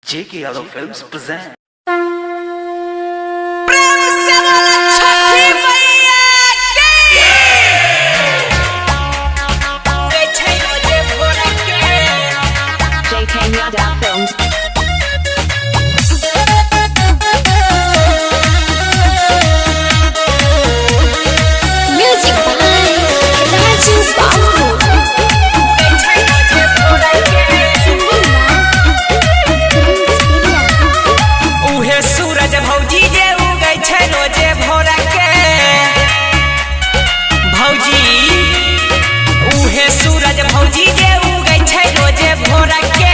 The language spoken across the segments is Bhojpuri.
JK Yadav Films present. JK Yadav Films. Music by Raju Babu. उहे सूरज भौजी जे उगै छै रोजे भोरा के भौजी उहे सूरज भौजी जे उगै छै रोजे भोरा के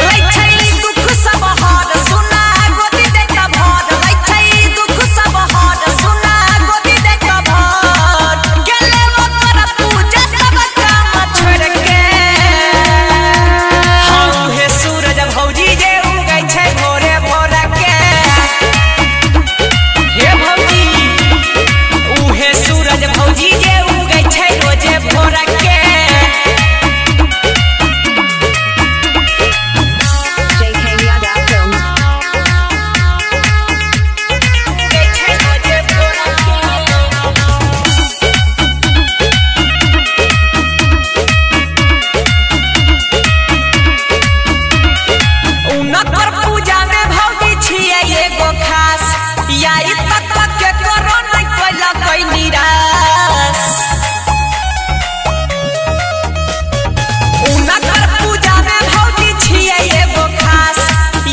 लै छै दुख सब हर सुना गोदी दे का भर लै छै दुख सब हर सुना गोदी दे का भर गेले ओकर पूजा सब काम छोड़ के उहे सूरज भौजी जे उगै छै भोरे भोरा के हे भौजी उहे सूरज भौजी जे उगै छै रोजे भोरा के JK Yadav Films. उगै छै रोजे भोरा के उनकर पूजा में भौजी छियै एगो खास या ई तक के करो नै कैला कोई निराश उनकर पूजा में भौजी छियै एगो खास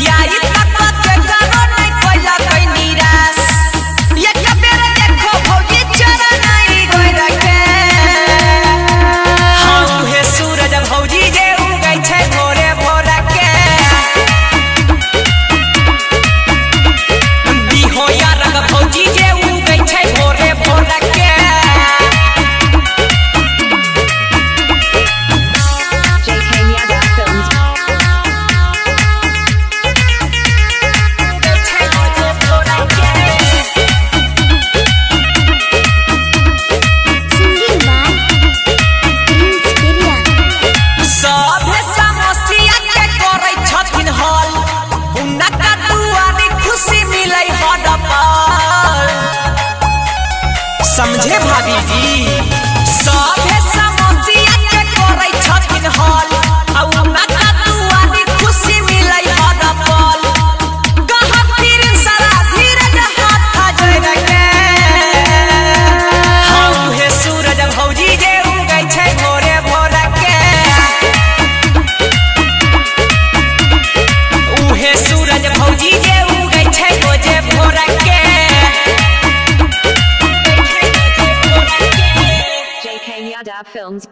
या ई तक के करो नै कैला कोई निराश एक बेर देखो भौजी चरण आई गोर के उहे सूरज भौजी जे उगै छै भोरे भोरा के बिहोया रंग भौजी जे उगै छै भोरे भोरा के JK Yadav Films. उगै छै रोजे भोरा के Singing by Prince Piria. सभे समस्या के करै छथिन हल उनका दुआरी खुशी मिलै हर पल समझे भाभी जी सभे समस्या के करै छथिन हल आ उनका दुआरी खुशी मिलै हर पल कहाँ फिर सारा धीरज हाथ जोड़ के उहे सूरज भौजी जे उगै छै भोरे भोरा के उहे सूरज भौजी जे उगै छै रोजे भोरा के JK Yadav Films.